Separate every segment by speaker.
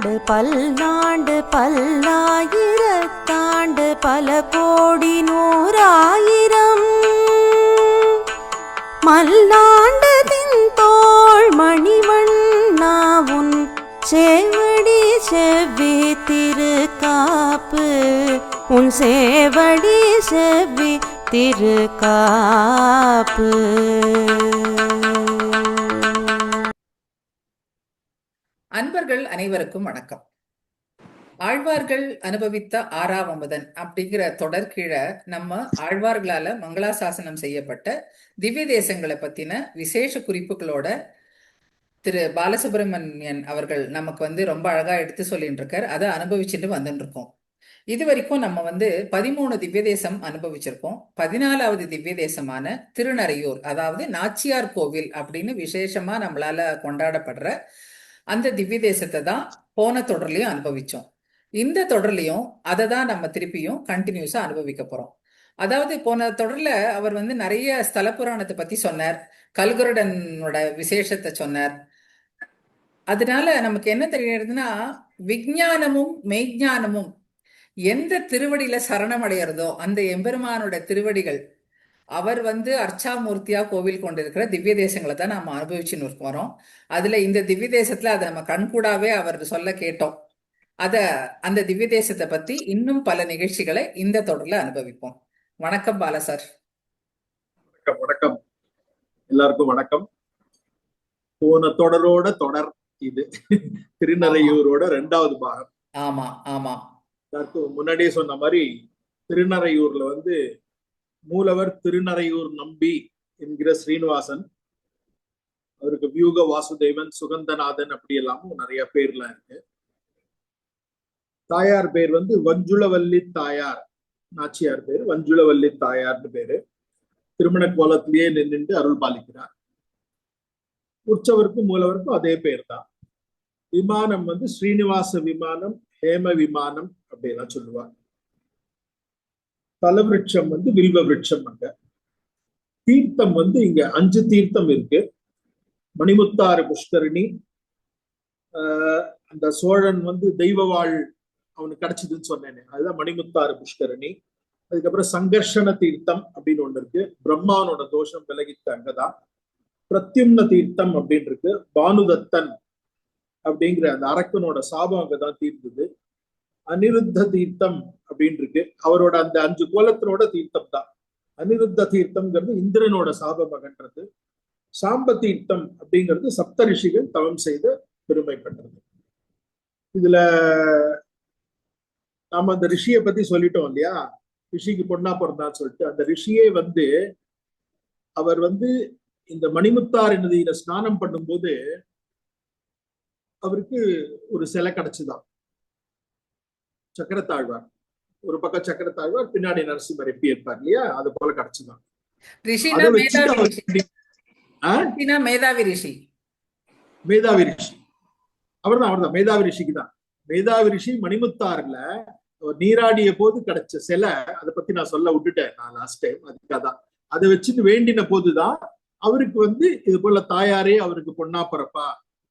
Speaker 1: பல்லாண்டு பல்லாண்டு பல்லாயிரத்தாண்டு பல கோடி நூறாயிரம் மல்லாண்டு தின்தோள் மணிவண்ணாவுன் சேவடி செவ்வி திருக்காப்பு உன் சேவடி செவ்வி திருக்காப்பு.
Speaker 2: அன்பர்கள் அனைவருக்கும் வணக்கம். ஆழ்வார்கள் அனுபவித்த ஆறாவமுதன் அப்படிங்கிற தொடர் கீழே நம்ம ஆழ்வார்களால மங்களாசாசனம் செய்யப்பட்ட திவ்ய தேசங்களை பத்தின விசேஷ குறிப்புகளோட திரு பாலசுப்ரமணியன் அவர்கள் நமக்கு ரொம்ப அழகா எடுத்து சொல்லிட்டு இருக்கார். அதை அனுபவிச்சுட்டு வந்துட்டு இருக்கோம். இது வரைக்கும் நம்ம 13 திவ்ய தேசம் அனுபவிச்சிருக்கோம். 14வது திவ்ய தேசமான திருநறையூர், அதாவது நாச்சியார் கோவில் அப்படின்னு விசேஷமா நம்மளால கொண்டாடப்படுற அந்த திவ்ய தேசத்தை தான் போன தொடர்லையும் அனுபவிச்சோம். இந்த தொடர்லையும் அதை தான் நம்ம திருப்பியும் கண்டினியூஸா அனுபவிக்க போறோம். அதாவது போன தொடர்ல அவர் நிறைய ஸ்தல புராணத்தை பத்தி சொன்னார், கல்குருடனோட விசேஷத்தை சொன்னார். அதனால நமக்கு என்ன தெரியுதுன்னா, விஞ்ஞானமும் மெய்ஞானமும் எந்த திருவடியில சரணம் அடையிறதோ அந்த எம்பெருமானோட திருவடிகள், அவர் அர்ச்சாமூர்த்தியா கோவில் கொண்டிருக்கிற திவ்ய தேசங்களை தான் நம்ம அனுபவிச்சுன்னு வரோம். அதுல இந்த திவ்ய தேசத்துல அதை நம்ம கண்கூடாவே அவர் சொல்ல கேட்டோம். அந்த திவ்ய தேசத்தை பத்தி இன்னும் பல நிகழ்ச்சிகளை இந்த தொடர்ல அனுபவிப்போம். வணக்கம் பாலா சார்.
Speaker 3: வணக்கம், எல்லாருக்கும் வணக்கம். போன தொடரோட தொடர் இது, திருநறையூரோட 2வது பாகம்.
Speaker 2: ஆமா ஆமா,
Speaker 3: முன்னாடியே சொன்ன மாதிரி திருநறையூர்ல மூலவர் திருநறையூர் நம்பி என்கிற ஸ்ரீனிவாசன், அவருக்கு வியூக வாசுதேவன், சுகந்தநாதன் அப்படி எல்லாமும் நிறைய பேர்லாம் இருக்கு. தாயார் பேர் வஞ்சுளவல்லி தாயார், நாச்சியார் பேர் வஞ்சுளவல்லி தாயார்னு பேரு. திருமண கோலத்திலேயே நின்று அருள் பாலிக்கிறார். உற்சவருக்கும் மூலவருக்கும் அதே பேர் தான். விமானம் ஸ்ரீனிவாச விமானம், ஹேம விமானம் அப்படிலாம் சொல்லுவார். தலவிருட்சம் வில்வ விருட்சம். அங்க தீர்த்தம் இங்க 5 தீர்த்தம் இருக்கு. மணிமுத்தாறு புஷ்கரணி, அந்த சோழன் தெய்வ வாழ் அவனுக்கு கிடைச்சதுன்னு சொன்னேனே, அதுதான் மணிமுத்தாறு புஷ்கரணி. அதுக்கப்புறம் சங்கர்ஷண தீர்த்தம் அப்படின்னு ஒண்ணு இருக்கு, பிரம்மானோட தோஷம் விலகிட்டு அங்கதான். பிரத்யும்ன தீர்த்தம் அப்படின்னு இருக்கு, பானுதத்தன் அப்படிங்கிற அந்த அரக்கனோட சாபம் அங்கதான் தீர்ந்தது. அனிருத்த தீர்த்தம் அப்படின்னு இருக்கு, அவரோட அந்த 5 கோலத்தினோட தீர்த்தம் தான். அனிருத்த தீர்த்தம்ங்கிறது இந்திரனோட சாபம் அகன்றது. சாம்ப தீர்த்தம் அப்படிங்கிறது சப்த ரிஷிகள் தவம் செய்து பெருமை பெற்றது. இதுல நாம அந்த ரிஷியை பத்தி சொல்லிட்டோம் இல்லையா, ரிஷிக்கு பொண்ணா பிறந்தான்னு சொல்லிட்டு. அந்த ரிஷியே அவர் இந்த மணிமுத்தாறு நதியில ஸ்நானம் பண்ணும்போது அவருக்கு ஒரு சிலை கிடைச்சுதான். சக்கரத்தாழ்வார் ஒரு பக்கம், சக்கரத்தாழ்வார் பின்னாடி நரசிம்மர் எப்படி இருப்பார் இல்லையா, அது போல கிடைச்சுதான்.
Speaker 2: மேதாவி ரிஷி,
Speaker 3: அவர்தான் மேதாவி ரிஷிக்கு தான். மேதாவி ரிஷி மணிமுத்தாறுல நீராடிய போது கிடைச்ச சிலை, அதை பத்தி நான் சொல்ல விட்டுட்டேன் நான் லாஸ்ட் டைம். அதுக்காதான் அதை வச்சுட்டு வேண்டின போதுதான் அவருக்கு இது போல தாயாரே அவருக்கு பொண்ணா பிறப்பா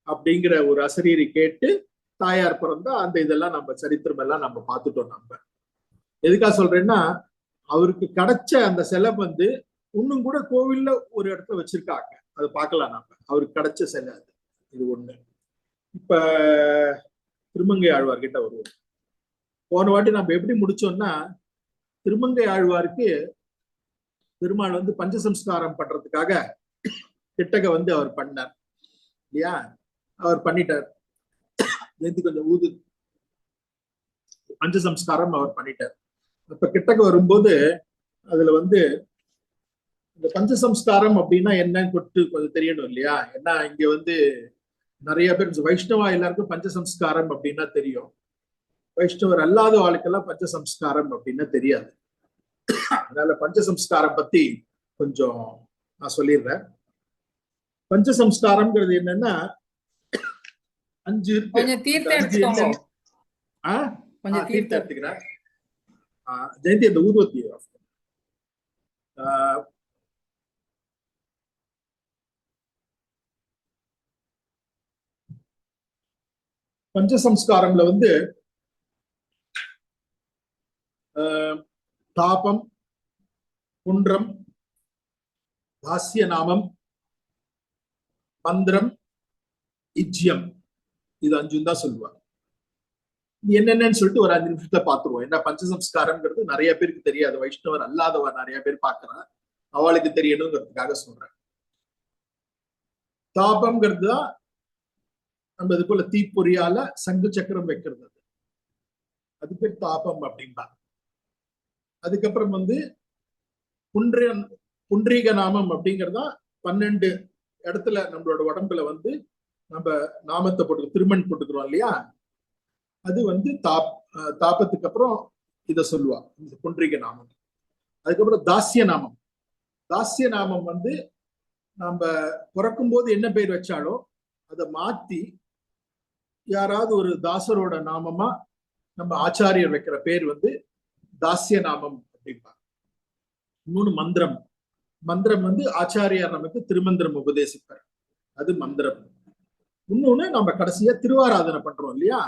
Speaker 3: அப்படிங்கிற ஒரு அசரீரி கேட்டு தாயார் பிறந்தா. அந்த இதெல்லாம் நம்ம சரித்திரம் எல்லாம் நம்ம பார்த்துட்டோம். நம்ம எதுக்காக சொல்றேன்னா, அவருக்கு கிடைச்ச அந்த சிலை இன்னும் கூட கோவில்ல ஒரு இடத்துல வச்சிருக்காங்க, அதை பார்க்கலாம் நாம. அவருக்கு கிடைச்ச சிலை அது. இது ஒண்ணு. இப்ப திருமங்கை ஆழ்வார் கிட்ட வருவோம். போன வாட்டி நம்ம எப்படி முடிச்சோம்னா, திருமங்கை ஆழ்வாருக்கு பெருமாள் பஞ்சசம்ஸ்காரம் பண்றதுக்காக கிட்டக அவர் பண்ணார் இல்லையா, அவர் பண்ணிட்டார். கொஞ்சம் ஊது பஞ்சசம்ஸ்காரம் அவர் பண்ணிட்டார். அப்ப கிட்டக்க வரும்போது அதுல இந்த பஞ்சசம்ஸ்காரம் அப்படின்னா என்னன்னு கொஞ்சம் தெரியணும் இல்லையா. ஏன்னா இங்க நிறைய பேர் வைஷ்ணவா எல்லாருக்கும் பஞ்சசம்ஸ்காரம் அப்படின்னா தெரியும், வைஷ்ணவர் அல்லாத ஆளுக்கெல்லாம் பஞ்சசம்ஸ்காரம் அப்படின்னா தெரியாது. அதனால பஞ்சசம்ஸ்காரம் பத்தி கொஞ்சம் நான் சொல்லிடுறேன். பஞ்சசம்ஸ்காரம்ங்கிறது என்னன்னா 5 இருக்கு. தீர்த்தம் எடுத்துக்கிறேன். ஜெயந்தி அந்த ஊதுவத்தி பஞ்சசம்ஸ்காரம்ல வந்து தாபம், குன்றம், தாசிய நாமம், மந்திரம், இஜ்யம், இது 5 தான் சொல்லுவாங்க. என்னென்னு சொல்லிட்டு ஒரு 5 நிமிஷத்துல பாத்துருவோம். என்ன பஞ்சசம்ஸ்காரம்ங்கிறது நிறைய பேருக்கு தெரியாது, வைஷ்ணவர் அல்லாதவர் நிறைய பேர் பாக்குறாங்க, அவளுக்கு தெரியணுங்கிறதுக்காக சொல்றேன். தாபம்ங்கிறது தான் நம்ம இது போல தீப்பொறியால சங்கு சக்கரம் வைக்கிறது, அது பேர் தாபம் அப்படின்பா. அதுக்கப்புறம் வந்து புன்றீக நாமம் அப்படிங்கிறதா 12 இடத்துல நம்மளோட உடம்புல வந்து நம்ம நாமத்தை போட்டு திருமண் போட்டுக்கிறோம் இல்லையா, அது வந்து தாபத்துக்கு அப்புறம் இத சொல்லுவா, இந்த புன்றீக நாமம். அதுக்கப்புறம் தாசிய நாமம். தாசிய நாமம் வந்து நம்ம பிறக்கும் போது என்ன பேர் வச்சாலோ அதை மாத்தி யாராவது ஒரு தாசரோட நாமமா நம்ம ஆச்சாரியர் வைக்கிற பேர் வந்து தாசிய நாமம் அப்படின்பா. இன்னொன்னு மந்திரம். மந்திரம் வந்து ஆச்சாரியார் நமக்கு திருமந்திரம் உபதேசிப்பார், அது மந்திரம். இன்னொன்னு நம்ம கடைசியா திருவாராதனை பண்றோம் இல்லையா,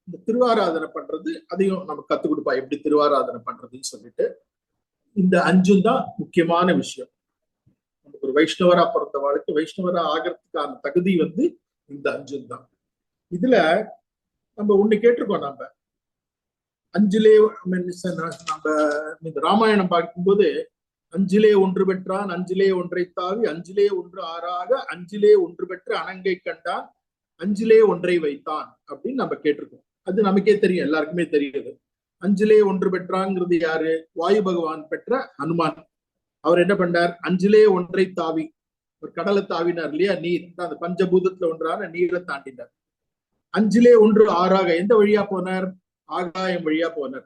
Speaker 3: இந்த திருவாராதனை பண்றது அதையும் நமக்கு கத்துக் கொடுப்பா, எப்படி திருவாராதனை பண்றதுன்னு சொல்லிட்டு. இந்த 5 தான் முக்கியமான விஷயம். நமக்கு ஒரு வைஷ்ணவரா பிறந்த வாழ்க்கை வைஷ்ணவரா ஆகிறதுக்கான தகுதி வந்து இந்த 5 தான். இதுல நம்ம ஒண்ணு கேட்டிருக்கோம், நம்ம 5லே நம்ம இந்த ராமாயணம் பார்க்கும்போது 5லே 1 பெற்றான், 5லே 1 தாவி, 5லே 1 ஆறாக, 5லே 1 பெற்று அணங்கை கண்டான், 5லே 1 வைத்தான் அப்படின்னு நம்ம கேட்டிருக்கோம். அது நமக்கே தெரியும், எல்லாருக்குமே தெரியுது. 5லே 1 பெற்றாங்கிறது யாரு? வாயு பகவான் பெற்ற ஹனுமான். அவர் என்ன பண்ணார்? 5லே 1 தாவி, ஒரு கடலை தாவினார் இல்லையா, நீர், அந்த பஞ்சபூதத்துல ஒன்றான நீரை தாண்டினார். 5லே 1 ஆறாக எந்த வழியா போனார்? ஆகாயம் வழியா போனார்,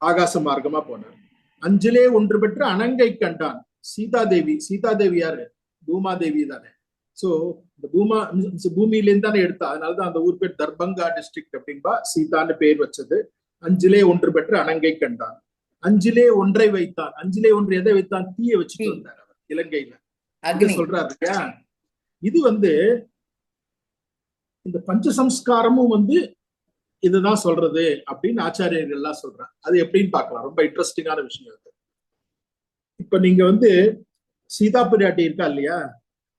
Speaker 3: ஆகாச மார்க்கமா போனார். 5லே 1 பெற்று அணங்கை கண்டான். சீதாதேவி, சீதாதேவி யாரு? பூமாதேவி தானே. சோ இந்த பூமியிலேருந்து தானே எடுத்தா, அதனாலதான் அந்த ஊர் பேர் தர்பங்கா டிஸ்ட்ரிக்ட் அப்படின்பா, சீதான்னு பேர் வச்சது. 5லே 1 பெற்று அணங்கை கண்டான், 5லே 1 வைத்தான். 5லே 1 எதை வைத்தான்? தீயை வச்சுட்டு வந்தார் அவர் இலங்கையில, சொல்றாரு இல்லையா. இது வந்து இந்த பஞ்சசம்ஸ்காரமும் வந்து இதுதான் சொல்றது அப்படின்னு ஆச்சாரியர்கள் எல்லாம் சொல்றாங்க. அது எப்படின்னு பார்க்கலாம், ரொம்ப இன்ட்ரெஸ்டிங்கான விஷயம் அது. இப்ப நீங்க வந்து சீதா பிராட்டி இருக்கா இல்லையா,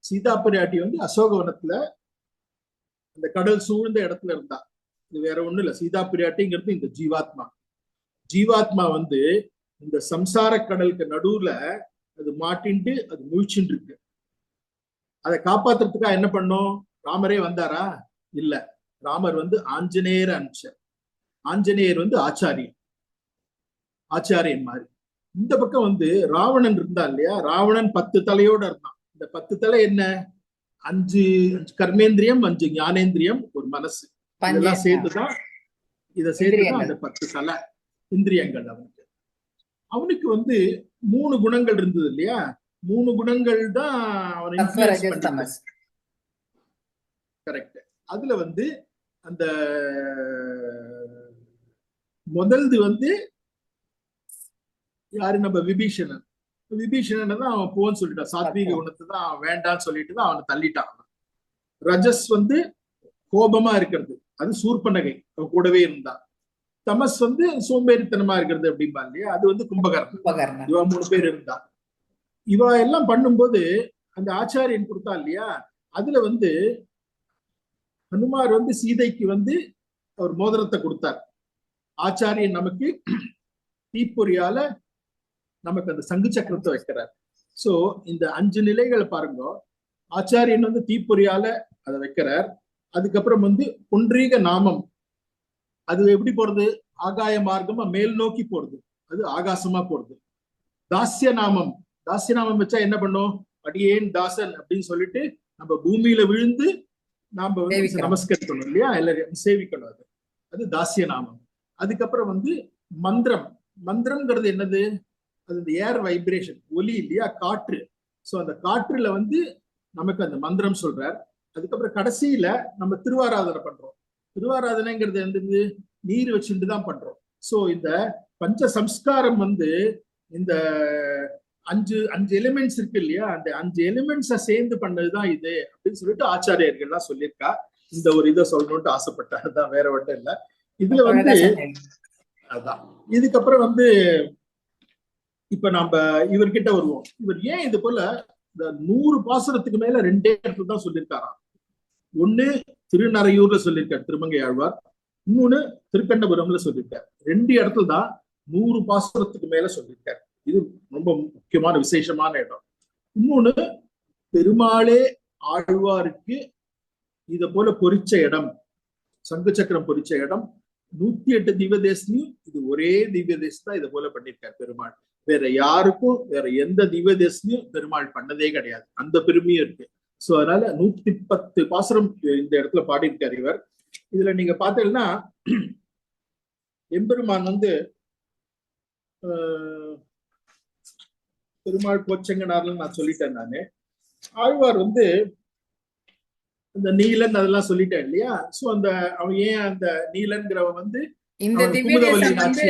Speaker 3: சீதா பிராட்டி வந்து அசோகவனத்துல அந்த கடல் சூழ்ந்த இடத்துல இருந்தா. இது வேற ஒண்ணும் இல்ல, சீதா பிராட்டிங்கிறது இந்த ஜீவாத்மா. ஜீவாத்மா வந்து இந்த சம்சார கடலுக்கு நடுவுல அது மாட்டின்ட்டு அது முழிச்சுட்டு இருக்கு. அதை காப்பாத்துறதுக்காக என்ன பண்ணும்? ராமரே வந்தாரா? இல்ல, ராமர் வந்து ஆஞ்சநேயர் அனுப்பிச்சார். ஆஞ்சநேயர் வந்து ஆச்சாரியன் மாதிரி. இந்த பக்கம் வந்து ராவணன் இருந்தா இல்லையா, ராவணன் 10 தலையோட இருந்தான். இந்த 10 தலை என்ன? 5 கர்மேந்திரியம், 5 ஞானேந்திரியம், ஒரு மனசு, இதெல்லாம் சேர்த்துதான் அந்த 10 தலை இந்திரியங்கள். அவனுக்கு வந்து 3 குணங்கள் இருந்தது இல்லையா, 3 குணங்கள் தான் அவன். கரெக்ட். அதுல வந்து அந்த முதல்து வந்து யாரு? நம்ம விபீஷணன். விபீஷணன் தான் அவன் போன்னு சொல்லிட்டான், சாத்வீக குணத்தை தான் அவன் வேண்டான்னு சொல்லிட்டு தான் அவனை தள்ளிட்டான். ரஜஸ் வந்து கோபமா இருக்கிறது, அது சூர்பனகை, அவன் கூடவே இருந்தான். தமஸ் வந்து சோம்பேறித்தனமா இருக்கிறது அப்படின்பா இல்லையா, அது வந்து கும்பகர்ணன். இவ 3 பேர் இருந்தா. இவ எல்லாம் பண்ணும்போது அந்த ஆச்சாரியன் கொடுத்தா இல்லையா, அதுல வந்து ஹனுமார் வந்து சீதைக்கு வந்து அவர் மோதிரத்தை கொடுத்தார். ஆச்சாரியன் நமக்கு தீப்பொறியால நமக்கு அந்த சங்கு சக்கரத்தை வைக்கிறார். சோ இந்த 5 நிலைகளை பாருங்க. ஆச்சாரியன் வந்து தீப்பொறியால அதை வைக்கிறார். அதுக்கப்புறம் வந்து புன்றீக நாமம், அது எப்படி போறது? ஆகாய மார்க்கமா மேல் நோக்கி போறது, அது ஆகாசமா போறது. தாசிய நாமம் வச்சா என்ன பண்ணும்? அடியேன் தாசன் அப்படின்னு சொல்லிட்டு நம்ம பூமியில விழுந்து நாம வந்து நமஸ்கரிக்கணும் இல்லையா, எல்லாரும் சேவிக்கணும். அது தாசிய நாமம். அதுக்கப்புறம் வந்து மந்திரம்ங்கிறது என்னது? அது இந்த ஏர் வைப்ரேஷன், ஒலி இல்லையா, காற்று. சோ அந்த காற்றுல வந்து நமக்கு அந்த மந்திரம் சொல்றார். அதுக்கப்புறம் கடைசியில நம்ம திருவாராதனை பண்றோம். திருவாராதனைங்கிறது வந்து நீர் வச்சுட்டு தான் பண்றோம். சோ இந்த பஞ்ச சம்ஸ்காரம் வந்து இந்த 5 எலிமெண்ட்ஸ் இருக்கு இல்லையா, அந்த 5 எலிமெண்ட்ஸை சேர்ந்து பண்ணதுதான் இது அப்படின்னு சொல்லிட்டு ஆச்சாரியர்கள்லாம் சொல்லியிருக்கா. இந்த ஒரு இதை சொல்லணும்ட்டு ஆசைப்பட்டேன். அதான், வேற ஒன்றும் இல்லை. இதுல வந்து அதான். இதுக்கப்புறம் வந்து இப்ப நம்ம இவர்கிட்ட வருவோம். இவர் ஏன் இது போல இந்த 100 பாசுரத்துக்கு மேல 2 இடத்துல தான் சொல்லியிருக்காராம். ஒண்ணு திருநறையூர்ல சொல்லியிருக்காரு திருமங்கை ஆழ்வார், இன்னொன்னு திருக்கண்டபுரம்ல சொல்லியிருக்காரு. 2 இடத்துல தான் 100 பாசுரத்துக்கு மேல சொல்லியிருக்காரு. இது ரொம்ப முக்கியமான விசேஷமான இடம். இன்னொன்னு, பெருமாளே ஆழ்வாருக்கு இத போல பொறிச்ச இடம், சங்கு சக்கரம் பொறிச்ச இடம் 108 திவ்ய தேசத்தையும் இது ஒரே திவ்ய தேசம் தான் இதை போல பண்ணியிருக்காரு பெருமாள். வேற யாருக்கும் வேற எந்த திவ்ய தேசத்தையும் பெருமாள் பண்ணதே கிடையாது. அந்த பெருமையும் இருக்கு. சோ அதனால 110 பாசுரம் இந்த இடத்துல பாடியிருக்காரு இவர். இதுல நீங்க பாத்தீங்கன்னா எம்பெருமான் வந்து பெருமாள் கோச்சங்கனார்னு நான் சொல்லிட்டேன் நானு. ஆழ்வார் வந்து இந்த நீலன் அதெல்லாம் சொல்லிட்டேன் இல்லையா? சோ அந்த அவன் ஏன் அந்த நீலன்கிறவன் வந்து
Speaker 2: இந்த திவ்ய தேசம் வந்து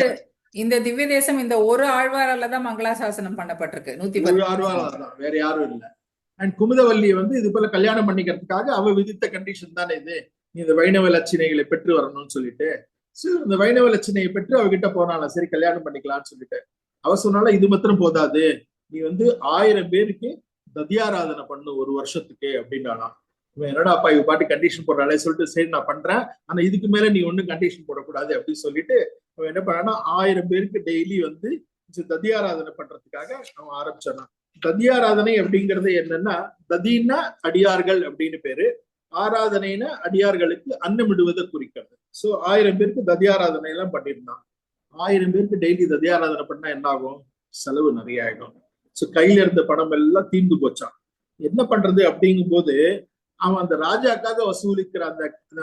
Speaker 2: இந்த திவ்ய தேசம் இந்த ஒரு ஆழ்வாரால தான் மங்களாசாசனம் பண்ணப்பட்டிருக்கு. 110
Speaker 3: ஆழ்வாரால தான், வேற யாரும் இல்லை. அண்ட் குமுதவல்லியை வந்து இது போல கல்யாணம் பண்ணிக்கிறதுக்காக அவ விதித்த கண்டிஷன் தானே இது, நீ இந்த வைணவ லட்சணைகளை பெற்று வரணும்னு சொல்லிட்டு. சரி, இந்த வைணவ லட்சணையை பெற்று அவகிட்ட போனாலும் சரி கல்யாணம் பண்ணிக்கலாம்னு சொல்லிட்டு. அவ சொன்னாலும் இது மாத்திரம் போதாது, நீ வந்து 1000 பேருக்கு ததியாராதனை பண்ணு 1 வருஷத்துக்கு அப்படின்னாலாம். இவன் என்னடா அப்பா இவ பாட்டு கண்டிஷன் போடுறாளே சொல்லிட்டு, சரி நான் பண்றேன், ஆனா இதுக்கு மேல நீ ஒன்னும் கண்டிஷன் போடக்கூடாது அப்படின்னு சொல்லிட்டு அவன் என்ன பண்ணான்னா 1000 பேருக்கு டெய்லி வந்து ததியாராதனை பண்றதுக்காக அவன் ஆரம்பிச்சான். ததியாராதனை அப்படிங்கிறது என்னன்னா, ததின்னா அடியார்கள் அப்படின்னு பேரு, ஆராதனைனா அடியார்களுக்கு அன்னமிடுவதை குறிக்கிறது. சோ 1000 பேருக்கு ததியாராதனை எல்லாம் பண்ணிருந்தான். 1000 பேருக்கு டெய்லி ததியாராதனை பண்ணா என்ன ஆகும்? செலவு நிறைய ஆயிடும். சோ கையில இருந்த பணம் எல்லாம் தீர்ந்து போச்சான். என்ன பண்றது அப்படிங்கும் போது அவன் அந்த ராஜாக்காக வசூலிக்கிற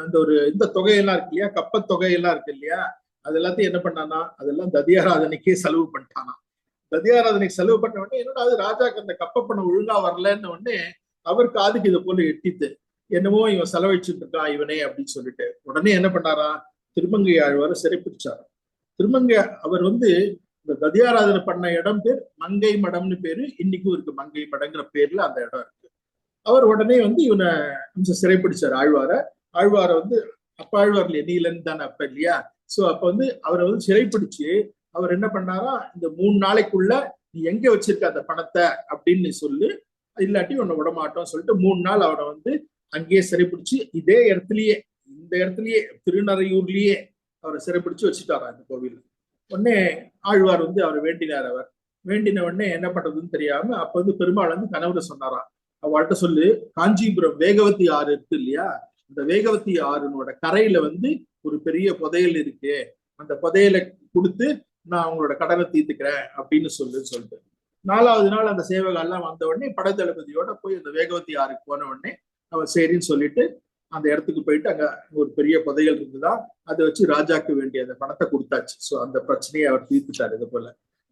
Speaker 3: அந்த ஒரு இந்த தொகையெல்லாம் இருக்கு இல்லையா, கப்ப தொகையெல்லாம் இருக்கு இல்லையா, அது எல்லாத்தையும் என்ன பண்ணானா அதெல்லாம் ததியாராதனைக்கே செலவு பண்ணிட்டானா. ததியாராதனைக்கு செலவு பண்ண உடனே என்னடா அது ராஜாக்கு அந்த கப்ப பணம் ஒழுங்கா வரலன்னு உடனே அவர் காதுக்கு இதை போல எட்டித்து, என்னமோ இவன் செலவழிச்சுட்டு இருக்கான் இவனே அப்படின்னு சொல்லிட்டு உடனே என்ன பண்ணாரா, திருமங்கை ஆழ்வார சிறைப்பிடிச்சாரு. திருமங்கை அவர் வந்து இந்த ததியாராதனை பண்ண இடம் பேர் மங்கை மடம்னு பேரு, இன்னைக்கும் இருக்கு மங்கை மடங்கிற பேர்ல அந்த இடம் இருக்கு. அவர் உடனே வந்து இவனை சிறைப்பிடிச்சார் ஆழ்வார வந்து அப்ப ஆழ்வார்ல நீலன் தானே அப்ப இல்லையா. சோ அப்ப வந்து அவரை வந்து சிறைப்பிடிச்சு அவர் என்ன பண்ணாரா, இந்த 3 நாளைக்குள்ள நீ எங்க வச்சிருக்க அந்த பணத்தை அப்படின்னு சொல்லு, இல்லாட்டி உன்னை விடமாட்டோம் சொல்லிட்டு 3 நாள் அவனை வந்து அங்கேயே சிறைப்பிடிச்சு இதே இடத்துலயே இந்த இடத்துலயே திருநறையூர்லயே அவரை சிறைப்பிடிச்சு வச்சுட்டாரா இந்த கோவில். உடனே ஆழ்வார் வந்து அவரை வேண்டினார். அவர் வேண்டின உடனே என்ன பண்றதுன்னு தெரியாம அப்ப வந்து பெருமாள் வந்து கனவுல சொன்னாராம், அவள்கிட்ட சொல்லு, காஞ்சிபுரம் வேகவதி ஆறு இருக்கு இல்லையா, அந்த வேகவதி ஆறுனோட கரையில வந்து ஒரு பெரிய புதையல் இருக்கு, அந்த புதையலை கொடுத்து நான் அவங்களோட கடனை தீர்த்துக்கிறேன் அப்படின்னு சொல்லிட்டு 4வது நாள் அந்த சேவகெல்லாம் வந்த உடனே படைத்தளபதியோட போய் அந்த வேகவதி ஆறுக்கு போன உடனே அவன் சரின்னு சொல்லிட்டு அந்த இடத்துக்கு போயிட்டு அங்க ஒரு பெரிய புதையல் இருந்துதா, அதை வச்சு ராஜாக்கு வேண்டிய அந்த பணத்தை கொடுத்தாச்சு. சோ அந்த பிரச்சனையை அவர் தீர்த்துட்டாரு இது போல.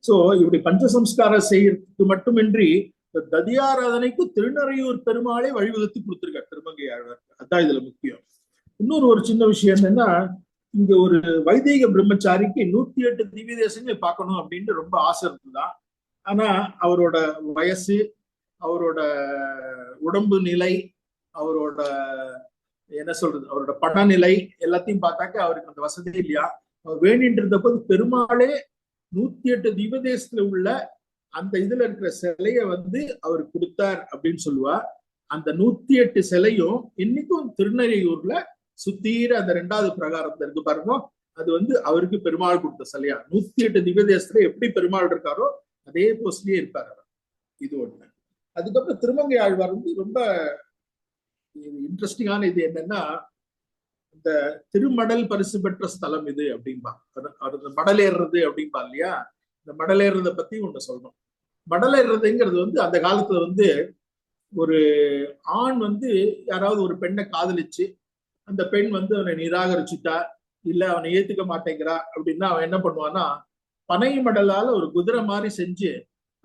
Speaker 3: சோ இப்படி பஞ்சசம்ஸ்காரம் செய்யறதுக்கு மட்டுமின்றி ததியாராதனைக்கு திருநறையூர் பெருமாளே வழிவகுத்து கொடுத்திருக்காரு திருமங்கை ஆழ்வார். அதான் இதுல முக்கியம். இன்னொரு ஒரு சின்ன விஷயம் என்னன்னா, இங்க ஒரு வைதீக பிரம்மச்சாரிக்கு 108 திவ்ய தேசங்களை பார்க்கணும் அப்படின்னு ரொம்ப ஆசை இருந்துதான். ஆனா அவரோட வயசு, அவரோட உடம்பு நிலை, அவரோட என்ன சொல்றது, அவரோட பணநிலை எல்லாத்தையும் பார்த்தாக்க அவருக்கு அந்த வசதி இல்லையா. அவர் வேண்டிட்டு இருந்த போது பெருமாளே 108 திவ்ய தேசத்துல உள்ள அந்த இதுல இருக்கிற சிலைய வந்து அவர் கொடுத்தார் அப்படின்னு சொல்லுவா. அந்த 108 சிலையும் இன்னைக்கும் திருநறையூர்ல சுத்தீர அந்த 2வது பிரகாரத்துல இருக்கு பாருங்க, அது வந்து அவருக்கு பெருமாள் கொடுத்த சிலையா. 108 திவ்ய தேசத்துல எப்படி பெருமாள் இருக்காரோ அதே போஸ்ட்லயே இருப்பாரு. இது ஒண்ணு. அதுக்கப்புறம் திருமங்கை ஆழ்வார் வந்து ரொம்ப இன்ட்ரெஸ்டிங்கான இது என்னன்னா, இந்த திருமடல் பரிசு பெற்ற ஸ்தலம் இது அப்படின்பா. மடலேறது அப்படின்பா இல்லையா. இந்த மடலேறத பத்தி ஒண்ணு சொல்லணும். மடலேறதுங்கிறது வந்து அந்த காலத்துல வந்து ஒரு ஆண் வந்து யாராவது ஒரு பெண்ணை காதலிச்சு அந்த பெண் வந்து அவனை நிராகரிச்சுட்டா, இல்ல அவனை ஏத்துக்க மாட்டேங்கிறா அப்படின்னா அவன் என்ன பண்ணுவான்னா, பனை மடலால ஒரு குதிரை மாதிரி செஞ்சு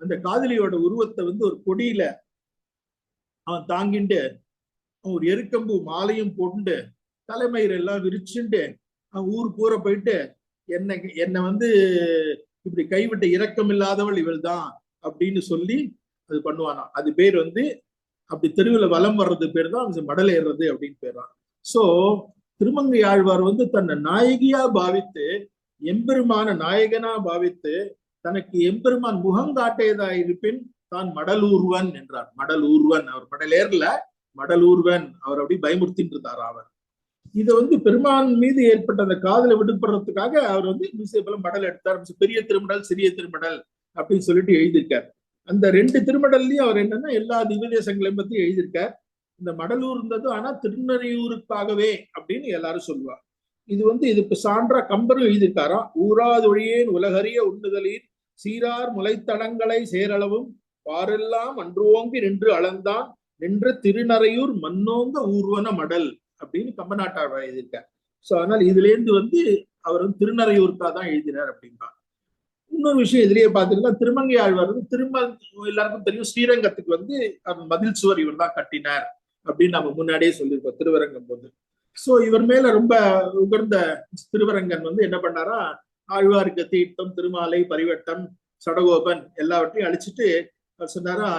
Speaker 3: அந்த காதலியோட உருவத்தை வந்து ஒரு கொடியில அவன் தாங்கிட்டு ஒரு எருக்கம்பு மாலையும் போட்டு தலைமயிர் எல்லாம் விரிச்சுட்டு அவன் ஊர் பூரா போயிட்டு என்னை வந்து இப்படி கைவிட்ட இரக்கம் இல்லாதவள் இவள் தான் அப்படின்னு சொல்லி அது பண்ணுவானா. அது பேர் வந்து அப்படி தெருவில் வலம் வர்றது பேர் தான் மடல் ஏறுறது அப்படின்னு பேர்றான். சோ திருமங்கை ஆழ்வார் வந்து தன்னை நாயகியா பாவித்து, எம்பெருமான நாயகனா பாவித்து, தனக்கு எம்பெருமான் முகங்காட்டியதா இருப்பின் தான் மடலூர்வன் என்றார். மடலூர்வன், அவர் மடலேர்ல மடலூர்வன், அவர் அப்படி பயமுறுத்திட்டு இருந்தார் அவர். இது வந்து பெருமான் மீது ஏற்பட்ட அந்த காதலை விடுபடுறதுக்காக அவர் வந்து போல மடல் எடுத்தார். பெரிய திருமடல், சிறிய திருமடல் அப்படின்னு சொல்லிட்டு எழுதியிருக்கார். அந்த 2 திருமடல்லையும் அவர் என்னன்னா எல்லா திவ்ய தேசங்களையும் பத்தி எழுதியிருக்கார். இந்த மடலூர் இருந்தது ஆனா திருநறையூருக்காகவே அப்படின்னு எல்லாரும் சொல்லுவாங்க. இது வந்து இதுக்கு சான்றா கம்பரும் எழுதியிருக்காரா. ஊராதொழியேன் உலகறிய உண்ணுதலீர் சீரார் முளைத்தடங்களை சேரளவும் பாரெல்லாம் அன்றுவோங்கி நின்று அளந்தான் நின்ற திருநறையூர் மன்னோங்க ஊர்வன மடல் அப்படின்னு கம்பநாட்டார் எழுதியிருக்கார். சோ அதனால இதுல இருந்து வந்து அவர் வந்து திருநறையூருக்காக தான் எழுதினார் அப்படின்னா. இன்னொரு விஷயம் இதுலயே பாத்தீங்கன்னா, திருமங்கை ஆழ்வார் வந்து எல்லாருக்கும் தெரியும், ஸ்ரீரங்கத்துக்கு வந்து மதில் சுவர் இவர் தான் கட்டினார் அப்படின்னு நம்ம முன்னாடியே சொல்லியிருக்கோம் திருவரங்கம் போது. சோ இவர் மேல ரொம்ப உகர்ந்த திருவரங்கன் வந்து என்ன பண்ணாரா, ஆழ்வாருக்கு தீர்த்தம், திருமாலை, பரிவட்டம், சடகோபன் எல்லாவற்றையும் அழிச்சிட்டு அவர் சொன்னாரா,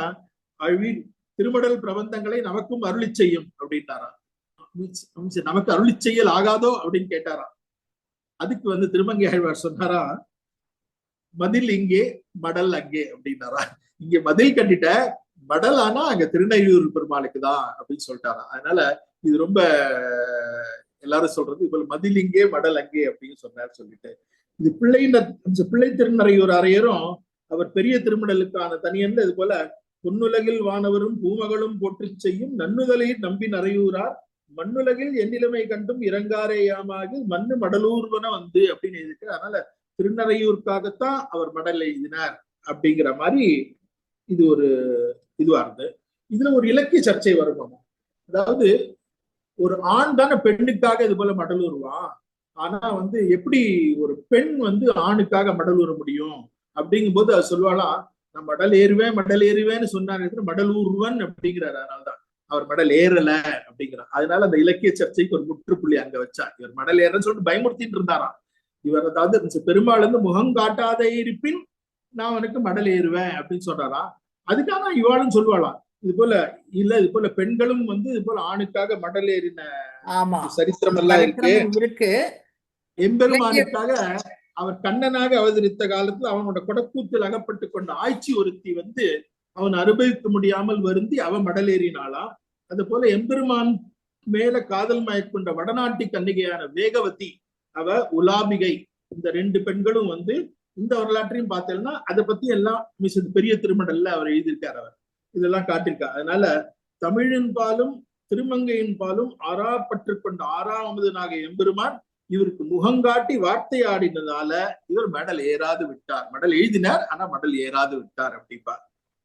Speaker 3: அழ்வி திருமடல் பிரபந்தங்களை நமக்கும் அருளி செய்யும் அப்படின்ட்டாரா. நமக்கு அருளி செய்யல் ஆகாதோ அப்படின்னு கேட்டாரா. அதுக்கு வந்து திருமங்கை ஆழ்வார் சொன்னாரா, மதில் இங்கே மடல் அங்கே அப்படின்னாரா. இங்க மதில் கட்டிட்ட, மடல் ஆனா அங்க திருநறையூர் பெருமாளுக்கு தான் அப்படின்னு சொல்லிட்டாரா. அதனால இது ரொம்ப எல்லாரும் சொல்றது இப்ப மதில் இங்கே மடல் அங்கே அப்படின்னு சொன்னார் சொல்லிட்டு. இது பிள்ளை திருநறையூர் அறையரும் அவர் பெரிய திருமடலுக்கான தனியன்ல இது போல பொன்னுலகில் வானவரும் பூமகளும் போற்றி செய்யும் நன்னுதலையில் நம்பி நறையூரார் மண்ணுலகில் எண்ணிலைமை கண்டும் இறங்காரேயாமாகி மண்ணு மடலூர்வன வந்து அப்படின்னு எழுதிட்டு. அதனால திருநறையூருக்காகத்தான் அவர் மடல் எழுதினார் அப்படிங்கிற மாதிரி இது ஒரு இதுவா இருந்து. இதுல ஒரு இலக்கிய சர்ச்சை வருமாமா. அதாவது ஒரு ஆண் தானே பெண்ணுக்காக இது போல மடலூருவான், ஆனா வந்து எப்படி ஒரு பெண் வந்து ஆணுக்காக மடலூர முடியும் அப்படிங்கும் போது அது சொல்லுவாளாம், நான் மடல் ஏறுவேன்னு சொன்னாரு, மடலூர்வன் அப்படிங்கிறாரு. அதனால்தான் அவர் மடல் ஏறல அப்படிங்கிறார். அதனால அந்த இலக்கிய சர்ச்சைக்கு ஒரு முற்றுப்புள்ளி அங்க வச்சா. இவர் மடல் ஏறன்னு சொல்லிட்டு பயமுறுத்திட்டு இருந்தாராம். இவர் அதாவது பெருமாள் வந்து முகம் காட்டாத இருப்பின் நான் உனக்கு மடல் ஏறுவேன் அப்படின்னு சொல்றாராம். அதுக்காக இவாளும் சொல்லுவாளாம், இது போல இல்ல, இது போல பெண்களும் வந்து இது போல ஆணுக்காக மடல் ஏறின சரித்திரம் எல்லாம் இருக்கு. எம்பெருமானுக்காக அவர் கண்ணனாக அவதரித்த காலத்துல அவனோட கொடக்கூத்தில் அகப்பட்டு கொண்ட ஆய்ச்சி ஒருத்தி வந்து அவன் அனுபவிக்க முடியாமல் வருந்தி அவன் மடல் ஏறினாளா. அது போல எம்பெருமான் மேல காதல் மயக்கொண்ட வடநாட்டி கன்னிகையான வேகவதி, அவ உலாபிகை, இந்த 2 பெண்களும் வந்து இந்த வரலாற்றையும் பார்த்தேன்னா அதை பத்தி எல்லாம் பெரிய திருமடல்ல அவர் எழுதியிருக்கார். அவர் இதெல்லாம் காட்டியிருக்கார். அதனால தமிழின் பாலும் திருமங்கையின் பாலும் ஆறாப்பற்று கொண்ட 6ஆம் எம்பெருமான் இவருக்கு முகங்காட்டி வார்த்தை ஆடினதால இவர் மடல் ஏறாது விட்டார். மடல் எழுதினார் ஆனா மடல் ஏறாது விட்டார் அப்படிப்பா.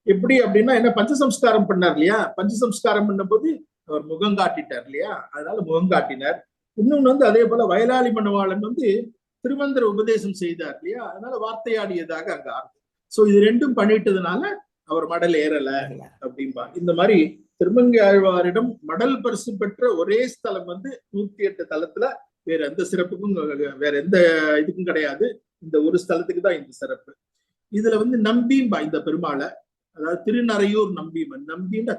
Speaker 3: எப்படி அப்படின்னா என்ன, பஞ்சசம்ஸ்காரம் பண்ணார் இல்லையா, பஞ்சசம்ஸ்காரம் பண்ண போது அவர் முகம் காட்டிட்டார் இல்லையா, அதனால முகம் காட்டினார். இன்னொன்னு வந்து அதே போல வயலாளி மணவாளன் வந்து திருமந்திர உபதேசம் செய்தார் இல்லையா, அதனால வார்த்தையாடியதாக அங்க ஆறுது. சோ இது 2ம் பண்ணிட்டதுனால அவர் மடல் ஏறல அப்படின்பா. இந்த மாதிரி திருமங்கை ஆழ்வாரிடம் மடல் பரிசு பெற்ற ஒரே ஸ்தலம் வந்து 108 தலத்துல வேற எந்த சிறப்புக்கும் வேற எந்த இதுக்கும் கிடையாது. இந்த ஒரு ஸ்தலத்துக்கு தான் இந்த சிறப்பு. இதுல வந்து நம்பின்பா இந்த பெருமாளை, அதாவது திருநறையூர் நம்பிமன், நம்பின்ற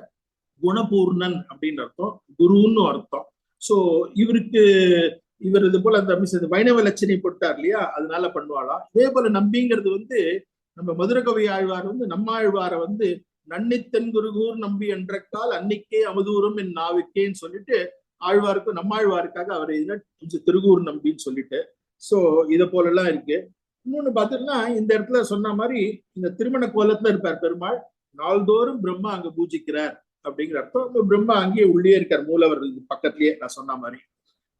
Speaker 3: குணபூர்ணன் அப்படின்னு அர்த்தம், குருன்னு அர்த்தம். சோ இவர் இது போல அந்த வைணவ லட்சணை போட்டார் இல்லையா, அதனால பண்ணுவாளாம். இதே போல நம்பிங்கிறது வந்து நம்ம மதுரகவி ஆழ்வார் வந்து நம்மாழ்வாரை வந்து நன்னித்தன் குருகூர் நம்பி என்றக்கால் அன்னிக்கே அமுதூரும் என் நாவுக்கேன்னு சொல்லிட்டு ஆழ்வாருக்கும் நம்மாழ்வாருக்காக அவர் கொஞ்சம் திருகூர் நம்பின்னு சொல்லிட்டு. சோ இதை போல எல்லாம் இருக்கு. இன்னொன்னு பாத்தீங்கன்னா, இந்த இடத்துல சொன்ன மாதிரி இந்த திருமண கோலத்துல இருப்பார் பெருமாள், நாள்தோறும் பிரம்மா அங்க பூஜிக்கிறார் அப்படிங்கிற அர்த்தம். பிரம்மா அங்கேயே உள்ளே இருக்கார், மூலவர் பக்கத்திலேயே நான் சொன்ன மாதிரி.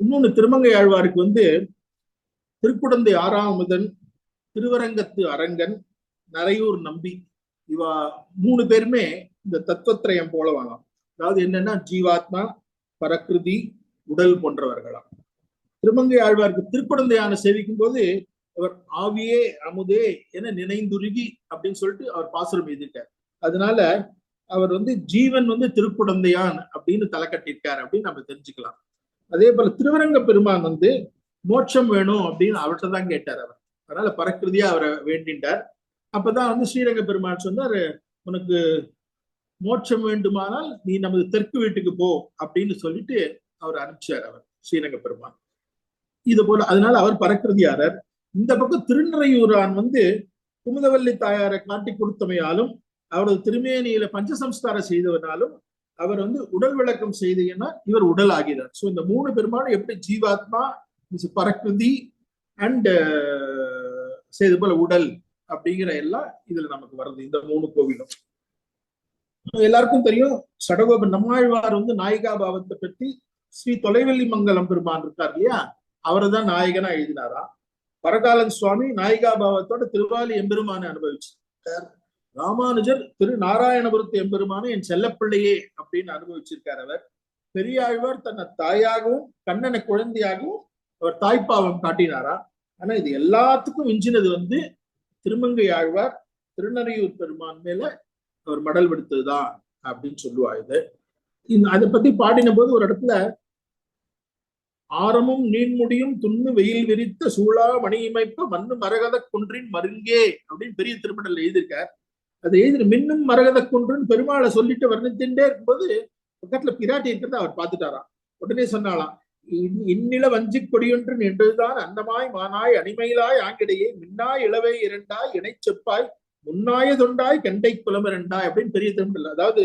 Speaker 3: இன்னொன்னு திருமங்கை ஆழ்வாருக்கு வந்து திருக்குடந்தை 6ஆம் திருவரங்கத்து அரங்கன், நறையூர் நம்பி, இவா 3 பேருமே இந்த தத்துவத்திரயம் போல வாங்கலாம். அதாவது என்னன்னா ஜீவாத்மா, பரகிருதி, உடல் போன்றவர்களாம். திருமங்கை ஆழ்வாருக்கு திருக்குடந்தையான சேவிக்கும் போது அவர் ஆவியே அமுதே என நினைந்துருகி அப்படின்னு சொல்லிட்டு அவர் பாசுரம் எழுதிட்டார். அதனால அவர் வந்து ஜீவன் வந்து திருக்குடந்தையான் அப்படின்னு தலை கட்டியிருக்காரு அப்படின்னு நம்ம தெரிஞ்சுக்கலாம். அதே போல திருவரங்க பெருமான் வந்து மோட்சம் வேணும் அப்படின்னு அவர்கிட்ட தான் கேட்டார் அவர். அதனால பரக்கிருதியா அவரை வேண்டின்றார். அப்பதான் வந்து ஸ்ரீரங்க பெருமான் சொன்னார், உனக்கு மோட்சம் வேண்டுமானால் நீ நமது தெற்கு வீட்டுக்கு போ அப்படின்னு சொல்லிட்டு அவர் அனுப்பிச்சார், அவர் ஸ்ரீரங்க பெருமான். இது போல அதனால அவர் பரக்கிருதியாரர். இந்த பக்கம் திருநறையூரான் வந்து குமுதவல்லி தாயாரை காட்டி கொடுத்தமையாலும் அவரது திருமேனியில பஞ்சசம்ஸ்காரம் செய்தவனாலும் அவர் வந்து உடல் விளக்கம் செய்தீங்கன்னா இவர் உடல் ஆகிறார். ஸோ இந்த 3 பெருமானும் எப்படி ஜீவாத்மா, பரக்கிருதி அண்ட் செய்த போல உடல் அப்படிங்கிற எல்லாம் இதுல நமக்கு வருது இந்த 3 கோவிலும். எல்லாருக்கும் தெரியும் சடகோபன் நம்மாழ்வார் வந்து நாயிகா பாவத்தை பற்றி ஸ்ரீ தொலைவெள்ளி மங்கலம் பெருமான் இருக்கார் இல்லையா, அவரை தான் நாயகனா எழுதினாரா. பரகாலன் சுவாமி நாயிகா பாவத்தோட திருவாலி எம்பெருமானை அனுபவிச்சிருக்கார். ராமானுஜர் திரு நாராயணபுரத்து எம்பெருமானை என் செல்லப்பிள்ளையே அப்படின்னு அனுபவிச்சிருக்கார். அவர் பெரியாழ்வார் தன்னை தாயாகவும் கண்ணனை குழந்தையாகவும் அவர் தாய்ப்பாவம் காட்டினாரா. ஆனா இது எல்லாத்துக்கும் விஞ்சினது வந்து திருமங்கை ஆழ்வார் திருநறையூர் பெருமான் மேல அவர் மடல் விடுத்ததுதான் அப்படின்னு சொல்லுவா. இது அதை பத்தி பாடின போது ஒரு இடத்துல ஆரமும் நீன்முடியும் துண்ணு வெயில் விரித்த சூழா மணியிமைப்ப மண்ணு மரகத குன்றின் மருங்கே அப்படின்னு பெரிய திருமணல் எழுதியிருக்கார். அதை எழுதி மின்னும் மரகத குன்றுன்னு பெருமாளை சொல்லிட்டு வர்ணித்துட்டே இருக்கும்போது பக்கத்துல பிராட்டி இருக்கிறத அவர் பார்த்துட்டாராம். உடனே சொன்னாலாம், இந்நில வஞ்சி கொடியொன்று நின்றுதான் அன்னமாய் மானாய் அணிமயிலாய் ஆங்கிடையே மின்னாய் இளவை இரண்டாய் இணை செப்பாய் முன்னாய தொண்டாய் கெண்டை குலமிரண்டாய் அப்படின்னு பெரிய திருமணல். அதாவது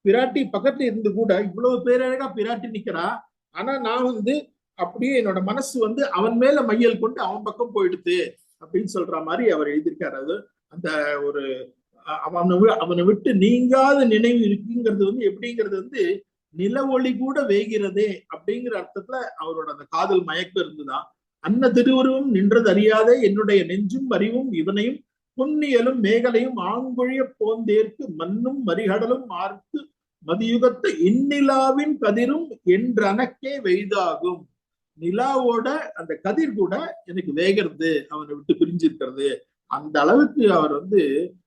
Speaker 3: பிராட்டி பக்கத்துல இருந்து கூட இவ்வளவு பேரழகா பிராட்டி நிக்கிறா, ஆனா நான் வந்து அப்படியே என்னோட மனசு வந்து அவன் மேல மையல் கொண்டு அவன் பக்கம் போயிடுது அப்படின்னு சொல்ற மாதிரி அவர் எழுதியிருக்காரு. அது அந்த ஒரு அவனை விட்டு நீங்காத நினைவு இருக்குங்கிறது வந்து எப்படிங்கிறது வந்து நில ஒளி கூட வேகிறதே அப்படிங்கிற அர்த்தத்துல அவரோட அந்த காதல் மயக்கம் இருந்துதான். அன்ன திருவுருவம் நின்றது அறியாதே என்னுடைய நெஞ்சும் அறிவும் இவனையும் புன்னியலும் மேகலையும் ஆங்கொழிய போந்தேற்கு மண்ணும் மறிகடலும் ஆர்த்து மதியுகத்த இந்நிலாவின் கதிரும் என்றனக்கே வெய்தாகும். நிலாவோட அந்த கதிர் கூட எனக்கு வேகிறது, அவனை விட்டு பிரிஞ்சிருக்கிறது. அந்த அளவுக்கு அவர் வந்து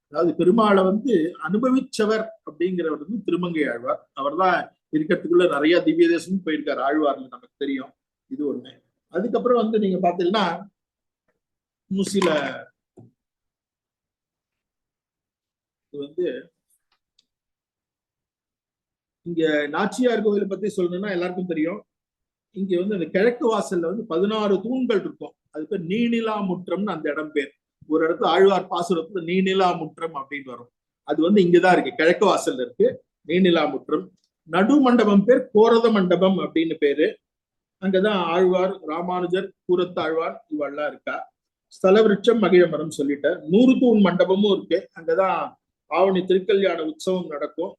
Speaker 3: அதாவது பெருமாளை வந்து அனுபவிச்சவர் அப்படிங்கிறவர் வந்து திருமங்கை ஆழ்வார். அவர் தான் இருக்கிறதுக்குள்ள நிறைய திவ்ய தேசமும் போயிருக்காரு ஆழ்வார்ல, நமக்கு தெரியும். இது ஒண்ணு. அதுக்கப்புறம் வந்து நீங்க பாத்தீங்கன்னா சில வந்து இங்க நாச்சியார் கோவிலை பத்தி சொல்லணும்னா எல்லாருக்கும் தெரியும். இங்க வந்து அந்த கிழக்கு வாசல்ல வந்து 16 தூண்கள் இருக்கும். அதுக்கு நீநிலா முற்றம்னு அந்த இடம் பேர். ஒரு இடத்துல ஆழ்வார் பாசுரத்துல நீநிலா முற்றம் அப்படின்னு வரும். அது வந்து இங்கதான் இருக்கு, கிழக்கு வாசல்ல இருக்கு நீநிலா முற்றம். நடு மண்டபம் பேர் கோரத மண்டபம் அப்படின்னு பேரு. அங்கதான் ஆழ்வார் ராமானுஜர் கூரத்தாழ்வார் இவெல்லாம் இருக்கா. ஸ்தல விருட்சம் மகிழ மரம் சொல்லிட்டார். 100 தூண் மண்டபமும் இருக்கு. அங்கதான் ஆவணி திருக்கல்யாண உற்சவம் நடக்கும்.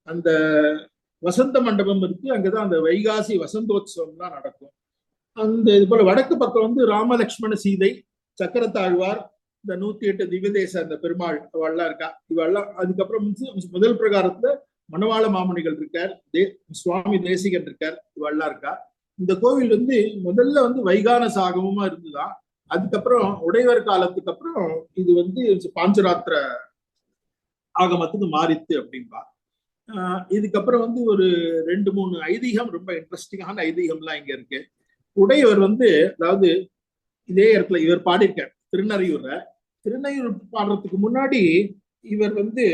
Speaker 3: அந்த வசந்த மண்டபம் இருக்கு, அங்கதான் அந்த வைகாசி வசந்தோத்சவம்லாம் நடக்கும். அந்த இது போல வடக்கு பக்கம் வந்து ராமலட்சுமண சீதை சக்கரத்தாழ்வார் இந்த 108 திவ்யதேச அந்த பெருமாள் இவெல்லாம் இருக்கா. இவெல்லாம் அதுக்கப்புறம் முதல் பிரகாரத்துல மணவாள மாமுனிகள் இருக்கார், சுவாமி தேசிகன் இருக்கார், இவெல்லாம் இருக்கா. இந்த கோவில் வந்து முதல்ல வந்து வைகான சாகமமா இருந்துதான். அதுக்கப்புறம் உடையவர் காலத்துக்கு அப்புறம் இது வந்து பாஞ்சராத்திர ஆகமத்துக்கு மாறித்து அப்படின்பா. இதுக்கப்புறம் வந்து ஒரு 2-3 ஐதீகம், ரொம்ப இன்ட்ரெஸ்டிங்கான ஐதீகம்லாம் இங்க இருக்கு. உடையவர் வந்து அதாவது இதே இடத்துல இவர் பாடியிருக்கார் திருநறையூர் பாடுறதுக்கு முன்னாடி இவர் வந்து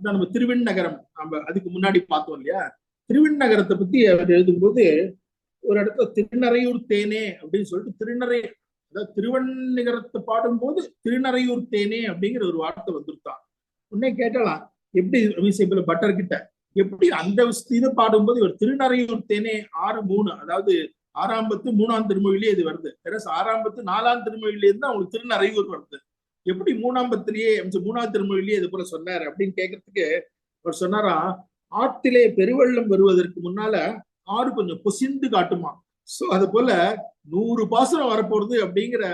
Speaker 3: நம்ம திருவெண்ணகரம், நம்ம அதுக்கு முன்னாடி பார்த்தோம் இல்லையா, திருவெண்ணகரத்தை பத்தி அவர் எழுதும்போது ஒரு இடத்துல திருநறையூர் தேனே அப்படின்னு சொல்லிட்டு அதாவது திருவெண்ணகரத்தை பாடும்போது திருநறையூர் தேனே அப்படிங்கிற ஒரு வார்த்தை வந்துருத்தான். உடனே கேட்டலாம், எப்படி பட்டர் கிட்ட எப்படி அந்த இதை பாடும்போது இவர் திருநறையூர் தேனே 6-3, அதாவது 6ஆம் பத்து 3ஆம் திருமொழியிலே இது வருது. 6ஆம் பத்து 4ஆம் திருமொழியிலே இருந்து அவங்களுக்கு திருநறையூர் வருது. எப்படி 3ஆம் பத்திலேயே 3ஆம் திருமொழியிலேயே இது போல சொன்னாரு அப்படின்னு கேட்கறதுக்கு அவர் சொன்னாரா, ஆற்றிலே பெருவெள்ளம் வருவதற்கு முன்னால ஆறு கொஞ்சம் பொசிந்து காட்டுமா. சோ அது போல 100 பாசனம் வரப்போறது அப்படிங்கிற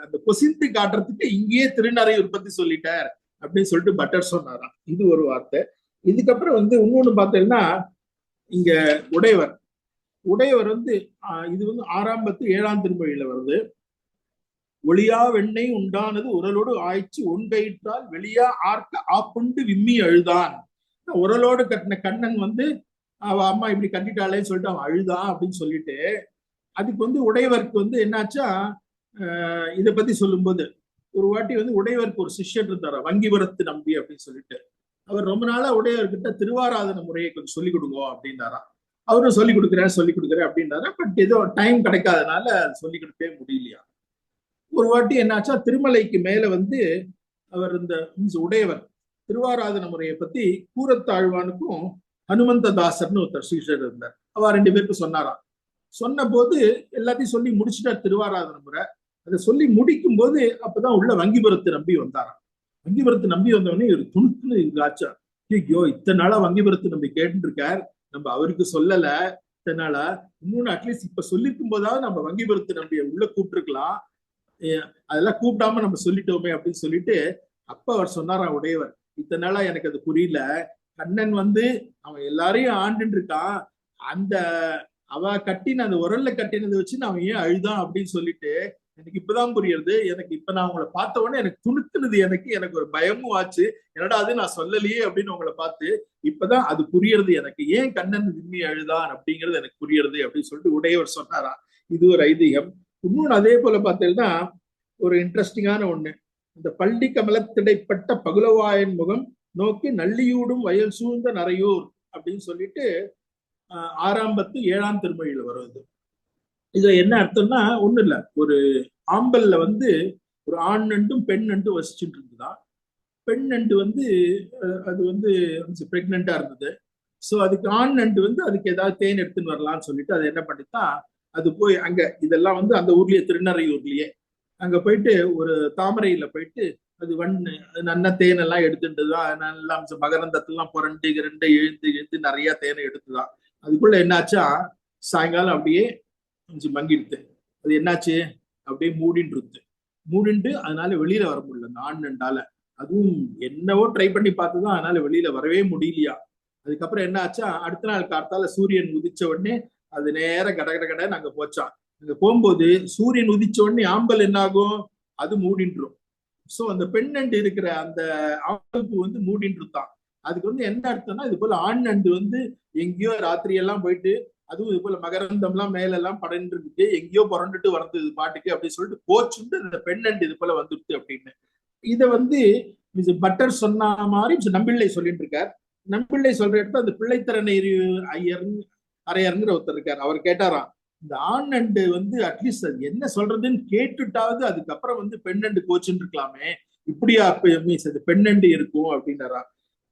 Speaker 3: அந்த பொசிந்து காட்டுறதுக்கு இங்கேயே திருநறையூர் பத்தி சொல்லிட்டார் அப்படின்னு சொல்லிட்டு பட்டர் சொன்னாராம். இது ஒரு வார்த்தை. இதுக்கப்புறம் வந்து இன்னொன்னு பார்த்தீங்கன்னா இங்க உடையவர் வந்து இது வந்து 6ஆம் பத்து 7ஆம் திருமொழியில வருது. ஒளியா வெண்ணெய் உண்டானது உரலோடு ஆய்ச்சி ஒன்கயிற்றால் வெளியா ஆர்க்க ஆப்புண்டு விம்மி அழுதான். உரலோடு கட்டின கண்ணன் வந்து அவ அம்மா இப்படி கட்டிட்டாளேன்னு சொல்லிட்டு அவன் அழுதான் அப்படின்னு சொல்லிட்டு, அதுக்கு வந்து உடையவருக்கு வந்து என்னாச்சா இதை பத்தி சொல்லும்போது ஒரு வாட்டி வந்து உடையவருக்கு ஒரு சிஷ்யன் இருந்தாரா, வங்கிபுரத்து நம்பி அப்படின்னு சொல்லிட்டு, அவர் ரொம்ப நாளா உடையவர்கிட்ட திருவாராதன முறையை கொஞ்சம் சொல்லிக் கொடுங்க அப்படின்னாராம். அவரும் சொல்லி கொடுக்குறேன் அப்படின்னாரு. பட் ஏதோ டைம் கிடைக்காதனால சொல்லி கொடுக்கவே முடியலையா. ஒரு வாட்டி என்னாச்சா, திருமலைக்கு மேல வந்து அவர் இந்த உடையவர் திருவாராதன முறையை பத்தி கூரத்தாழ்வானுக்கும் ஹனுமந்ததாசர்னு ஒருத்தர் சீஷர் இருந்தார். அவ 2 பேருக்கு சொன்னாராம். சொன்ன போது எல்லாத்தையும் சொல்லி முடிச்சுட்டார் திருவாராதன முறை. அதை சொல்லி முடிக்கும் போது அப்பதான் உள்ள வங்கிபுரத்து நம்பி வந்தாராம். வங்கிபுரத்து நம்பி வந்தவொடனே ஒரு துணுக்குன்னு ஆச்சா, ஐயோ இத்தனை நாளா வங்கிபுரத்து நம்பி கேட்டு இருக்கார், நம்ம அவருக்கு சொல்லல இத்தனை நாளா, இன்னொன்னு அட்லீஸ்ட் இப்ப சொல்லிருக்கும் போதாவது நம்ம வங்கிபுரத்து நம்பிய உள்ள கூப்பிட்டுருக்கலாம், அதெல்லாம் கூப்பிடாம நம்ம சொல்லிட்டோமே அப்படின்னு சொல்லிட்டு அப்ப அவர் சொன்னாராம் உடையவர், இத்தனை நாளா எனக்கு அது புரியல, கண்ணன் வந்து அவன் எல்லாரையும் ஆண்டுன்னு இருக்கான், அந்த அவ கட்டின அந்த உரல்ல கட்டினதை வச்சு அவன் ஏன் அழுதான் அப்படின்னு சொல்லிட்டு எனக்கு இப்பதான் புரியுது. எனக்கு இப்ப நான் உங்களை பார்த்த உடனே எனக்கு துணுக்குனது, எனக்கு ஒரு பயமும் ஆச்சு, என்னடா அது நான் சொல்லலையே அப்படின்னு உங்களை பார்த்து இப்பதான் அது புரியுறது, எனக்கு ஏன் கண்ணன் விம்மி அழுதான் அப்படிங்கிறது எனக்கு புரியுறது அப்படின்னு சொல்லிட்டு உடையவர் சொன்னாரா. இது ஒரு ஐதீகம். இன்னொன்னு அதே போல பார்த்தீங்கன்னா ஒரு இன்ட்ரெஸ்டிங்கான ஒண்ணு, இந்த பள்ளி கமலத்திடைப்பட்ட பகுலவாயன் முகம் நோக்கி நள்ளியூடும் வயல் சூழ்ந்த நரையூர் அப்படின்னு சொல்லிட்டு 6ஆம் பத்து 7ஆம் திருமொழியில வருவது. இதுல என்ன அர்த்தம்னா ஒண்ணு இல்ல, ஒரு ஆம்பல்ல வந்து ஒரு ஆண் நண்டும் பெண் நண்டும் வசிச்சுட்டு இருந்துதான். பெண் நண்டு வந்து அது வந்து பிரெக்னெண்டா இருந்தது. ஸோ அதுக்கு ஆண் நண்டு வந்து அதுக்கு ஏதாவது தேன் எடுத்துன்னு வரலாம்னு சொல்லிட்டு அது என்ன பண்ணித்தான், அது போய் அங்க இதெல்லாம் வந்து அந்த ஊர்லயே திருநறையூர்லயே அங்க போயிட்டு ஒரு தாமரையில போயிட்டு அது நல்ல தேன் எல்லாம் எடுத்துட்டுதான், நல்லா மகரந்தத்தெல்லாம் புரண்டு இரண்டு எழுந்து நிறைய தேனை எடுத்துதான். அதுக்குள்ள என்னாச்சா, சாயங்காலம் அப்படியே கொஞ்சம் மங்கிடுது. அது என்னாச்சு, அப்படியே மூடிண்டு அதனால வெளியில வர முடியல அந்த ஆண் நண்டால. அதுவும் என்னவோ ட்ரை பண்ணி பார்த்துதான், அதனால வெளியில வரவே முடியலையா. அதுக்கப்புறம் என்ன ஆச்சா, அடுத்த நாள் காத்தால சூரியன் உதிச்ச உடனே அது நேரம் கடன்னு அங்க போச்சான். அங்க போகும்போது சூரியன் உதிச்ச உடனே ஆம்பல் என்ன ஆகும், அது மூடின்றும். சோ அந்த பெண் நண்டு இருக்கிற அந்த ஆம்பலுக்கு வந்து மூடின்றுதான். அதுக்கு வந்து என்ன அர்த்தம்னா, இது போல ஆண் நண்டு வந்து எங்கேயோ ராத்திரி எல்லாம் போயிட்டு, அதுவும் இது போல மகரந்தம் எல்லாம் மேல எல்லாம் படன்று இருக்கு, எங்கேயோ புரண்டுட்டு வர்றது பாட்டுக்கு அப்படின்னு சொல்லிட்டு போச்சுட்டு இந்த பெண் நண்டு இது போல வந்துடுது அப்படின்னு. இத வந்து பட்டர் சொன்ன மாதிரி நம்பிள்ளை சொல்லிட்டு இருக்கார். நம்பிள்ளை சொல்ற இடத்துல அந்த பிள்ளைத்திறனை அரையருங்கிற ஒருத்தர் இருக்கார். அவர் கேட்டாராம், இந்த ஆண் நண்டு வந்து அட்லீஸ்ட் அது என்ன சொல்றதுன்னு கேட்டுட்டாவது அதுக்கப்புறம் வந்து பெண் நண்டு கோச்சுன்னு இருக்கலாமே, இப்படியா மீன்ஸ் அது பெண் நண்டு இருக்கும் அப்படின்னாரா.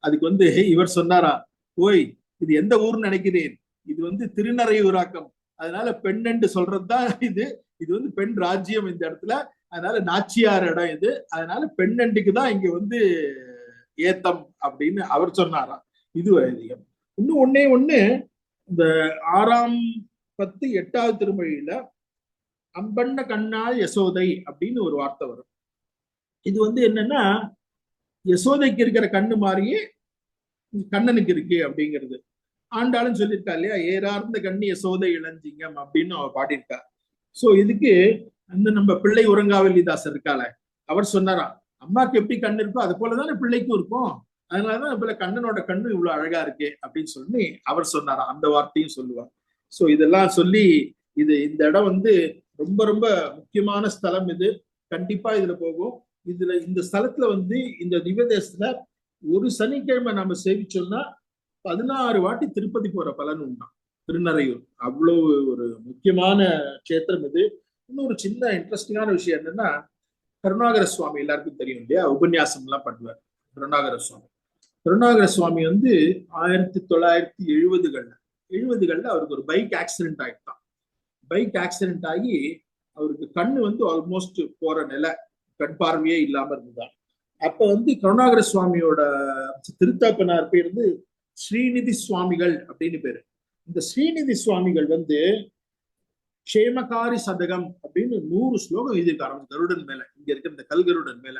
Speaker 3: அதுக்கு வந்து இவர் சொன்னாரா, ஓய் இது எந்த ஊர்னு நினைக்கிறேன், இது வந்து திருநறையூராக்கம், அதனால பெண் நண்டு சொல்றதுதான் இது வந்து பெண் ராஜ்யம் இந்த இடத்துல, அதனால நாச்சியார் இடம் இது, அதனால பெண் நண்டுக்கு தான் இங்க வந்து ஏத்தம் அப்படின்னு அவர் சொன்னாராம். இது ஐதீகம். இன்னும் ஒண்ணு, இந்த 6ஆம் பத்து 8வது திருமொழியில அம்பண்ண கண்ணால் யசோதை அப்படின்னு ஒரு வார்த்தை வரும். இது வந்து என்னன்னா, யசோதைக்கு இருக்கிற கண்ணு மாதிரியே கண்ணனுக்கு இருக்கு அப்படிங்கிறது. ஆண்டாலும் சொல்லியிருக்கா இல்லையா, ஏறார்ந்த கண்ணு யசோதை இளஞ்சிங்கம் அப்படின்னு அவ பாடியிருக்கா. சோ இதுக்கு அந்த நம்ம பிள்ளை உறங்காவல்லிதாசர் இருக்கால, அவர் சொன்னாராம், அம்மாக்கு எப்படி கண்ணு இருக்கோ அது போலதானே பிள்ளைக்கும் இருக்கும், அதனாலதான் இப்ப கண்ணனோட கண்ணு இவ்வளவு அழகா இருக்கு அப்படின்னு சொல்லி அவர் சொன்னாராம். அந்த வார்த்தையும் சொல்லுவார். சோ இதெல்லாம் சொல்லி இந்த இடம் வந்து ரொம்ப ரொம்ப முக்கியமான ஸ்தலம். இது கண்டிப்பா இதுல போகும். இந்த ஸ்தலத்துல வந்து இந்த திவ்யதேசத்துல ஒரு சனிக்கிழமை நம்ம சேவிச்சோம்னா 16 வாட்டி திருப்பதி போற பலன் உண்டாம். திருநறையூர் அவ்வளவு ஒரு முக்கியமான கஷேத்திரம் இது. இன்னொரு சின்ன இன்ட்ரெஸ்டிங்கான விஷயம் என்னன்னா, கருணாகர சுவாமி எல்லாருக்கும் தெரியும் இல்லையா, உபன்யாசம் எல்லாம் பண்ணுவார் கருணாகர சுவாமி வந்து 1970களில் அவருக்கு ஒரு பைக் ஆக்சிடென்ட் ஆயிட்டான். பைக் ஆக்சிடென்ட் ஆகி அவருக்கு கண்ணு வந்து ஆல்மோஸ்ட் போற நிலை, கண் பார்வையே இல்லாம இருந்தான். அப்ப வந்து கருணாகர சுவாமியோட திருத்தாப்பனார் பேர் வந்து ஸ்ரீநிதி சுவாமிகள் அப்படின்னு பேரு. இந்த ஸ்ரீநிதி சுவாமிகள் வந்து க்ஷேமகாரி சதகம் அப்படின்னு 100 ஸ்லோகம் எழுதியிருக்காரு கருடன் மேல, இங்க இருக்கிற இந்த கல்கருடன் மேல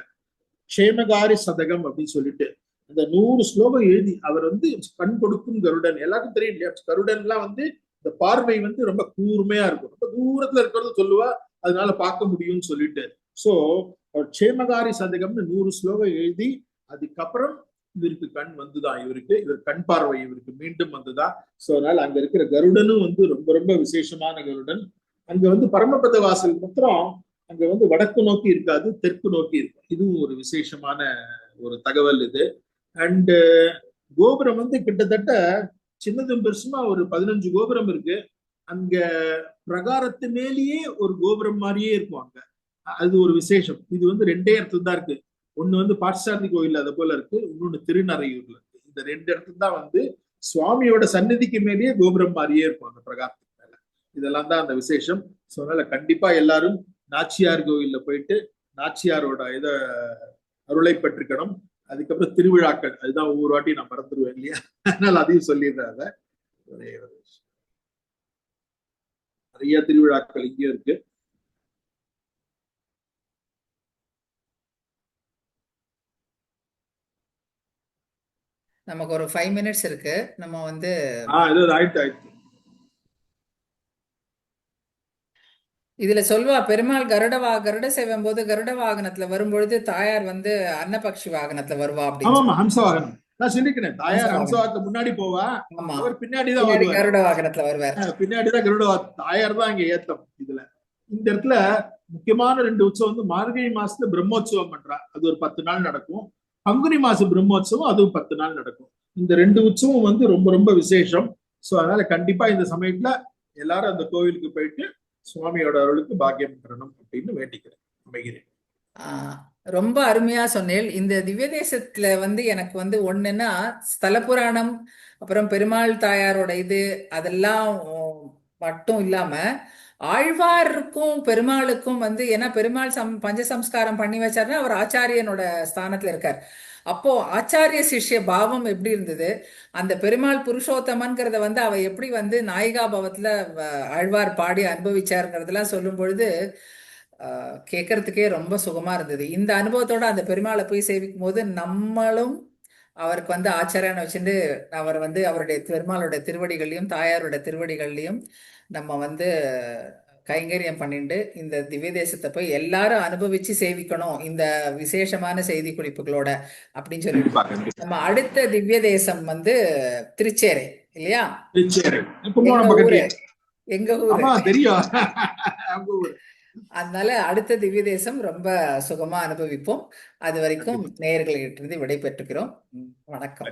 Speaker 3: க்ஷேமகாரி சதகம் அப்படின்னு சொல்லிட்டு அந்த 100 ஸ்லோகம் எழுதி அவர் வந்து கண் கொடுக்கும் கருடன். எல்லாருக்கும் தெரியும் இல்லையா, கருடன் எல்லாம் வந்து இந்த பார்வை வந்து ரொம்ப கூர்மையா இருக்கும், ரொம்ப தூரத்துல இருக்கிறது சொல்லுவா, அதனால பார்க்க முடியும்னு சொல்லிட்டு. சோ அவர் க்ஷேமகாரி சதகம்னு 100 ஸ்லோகம் எழுதி அதுக்கப்புறம் இவருக்கு கண் வந்துதான், இவர் கண் பார்வை இவருக்கு மீண்டும் வந்துதான். சோ அதனால அங்க இருக்கிற கருடனும் வந்து ரொம்ப ரொம்ப விசேஷமான கருடன். அங்க வந்து பரமபத வாசல் மாத்திரம் அங்க வந்து வடக்கு நோக்கி இருக்காது, தெற்கு நோக்கி இருக்கும். இதுவும் ஒரு விசேஷமான ஒரு தகவல் இது. அண்ட் கோபுரம் வந்து கிட்டத்தட்ட சின்னதும் பெருசுமா ஒரு 15 கோபுரம் இருக்கு. அங்க பிரகாரத்து மேலேயே ஒரு கோபுரம் மாதிரியே இருக்கும் அங்க. அது ஒரு விசேஷம். இது வந்து 2 இடத்துல தான் இருக்கு. ஒண்ணு வந்து பார்த்தசாரதி கோயில் அது போல இருக்கு, இன்னொன்னு திருநறையூர்ல இருக்கு. இந்த 2 இடத்துல தான் வந்து சுவாமியோட சந்நிதிக்கு மேலேயே கோபுரம் மாதிரியே இருக்கும் அந்த பிரகாரத்துக்கு மேல. இதெல்லாம் தான் அந்த விசேஷம். ஸோ அதனால கண்டிப்பா எல்லாரும் நாச்சியார் கோயில்ல போயிட்டு நாச்சியாரோட அருளை பெற்றுக்கணும். அதுக்கப்புறம் திருவிழாக்கள், அதுதான் ஒவ்வொரு வாட்டி நான் மறந்துடுவேன் இல்லையா, அதனால அதையும் சொல்லிடுறாங்க. நிறைய திருவிழாக்கள் இங்கே இருக்கு.
Speaker 2: நமக்கு ஒரு 5 minutes இருக்கு. நம்ம வந்து
Speaker 3: ஏதோ ஆயிட்டு
Speaker 2: இதுல சொல்வா, பெருமாள் கருட சேவும் போது கருட வாகனத்துல வரும்பொழுது தாயார் வந்து அன்னபக்ஷி வாகனத்துல வருவா அப்படின்னு.
Speaker 3: ஆமா, ஹம்ச வாகனம். நான் சொல்லிக்கிறேன், தாயார் ஹம்ச வாகனத்துக்கு முன்னாடி போவா, அவர் பின்னாடிதான் வருவார்.
Speaker 2: கருட வாகனத்துல வருவார்.
Speaker 3: பின்னாடிதான் கருட தாயார் தான் இங்க ஏத்தம். இதுல இந்த இடத்துல முக்கியமான 2 உற்சவம் வந்து மார்கழி மாசத்துல பிரம்மோற்சவம் பண்றா, அது ஒரு 10 நாள் நடக்கும். பங்குனி மாசம் பிரம்மோற்சவம், அதுவும் 10 நாள் நடக்கும். இந்த 2 உற்சவம் வந்து ரொம்ப ரொம்ப விசேஷம். சோ அதனால கண்டிப்பா இந்த சமயத்துல எல்லாரும் அந்த கோவிலுக்கு போயிட்டு சுவாமியோட அருளுக்கு பாக்கியம் பெறணும் அப்படின்னு வேண்டிக்கிறேன், அமைகிறேன்.
Speaker 2: ரொம்ப அருமையா சொன்னேன். இந்த திவ்ய தேசத்துல வந்து எனக்கு வந்து ஒண்ணுன்னா ஸ்தல புராணம், அப்புறம் பெருமாள் தாயாரோட அதெல்லாம் மட்டும் இல்லாம ஆழ்வாருக்கும் பெருமாளுக்கும் வந்து, ஏன்னா பெருமாள் பஞ்சசம்ஸ்காரம் பண்ணி வச்சாருன்னா அவர் ஆச்சாரியனோட ஸ்தானத்துல இருக்கார். அப்போ ஆச்சாரிய சிஷ்ய பாவம் எப்படி இருந்தது, அந்த பெருமாள் புருஷோத்தமன்கிறத வந்து அவ எப்படி வந்து நாயிகா பாவத்துல ஆழ்வார் பாடி அனுபவிச்சாருங்கிறதெல்லாம் சொல்லும் பொழுது கேட்கறதுக்கே ரொம்ப சுகமா இருந்தது. இந்த அனுபவத்தோட அந்த பெருமாளை போய் சேவிக்கும் போது நம்மளும் அவருக்கு வந்து ஆச்சாரியனை வச்சுட்டு அவர் வந்து அவருடைய பெருமாளுடைய திருவடிகள்லையும் தாயாரோட திருவடிகள்லையும் நம்ம வந்து கைங்கரியம் பண்ணிட்டு இந்த திவ்ய தேசத்தை போய் எல்லாரும் அனுபவிச்சு சேவிக்கணும் இந்த விசேஷமான செய்தி குறிப்புகளோட அப்படின்னு சொல்லிட்டு நம்ம அடுத்த திவ்ய தேசம் வந்து திருச்சேரை இல்லையா?
Speaker 3: திருச்சேரை
Speaker 2: எங்க ஊரு
Speaker 3: தெரியும்.
Speaker 2: அதனால அடுத்த திவ்ய தேசம் ரொம்ப சுகமா அனுபவிப்போம். அது வரைக்கும் நேயர்களிடமிருந்து விடை பெற்றுக்கிறோம். வணக்கம்.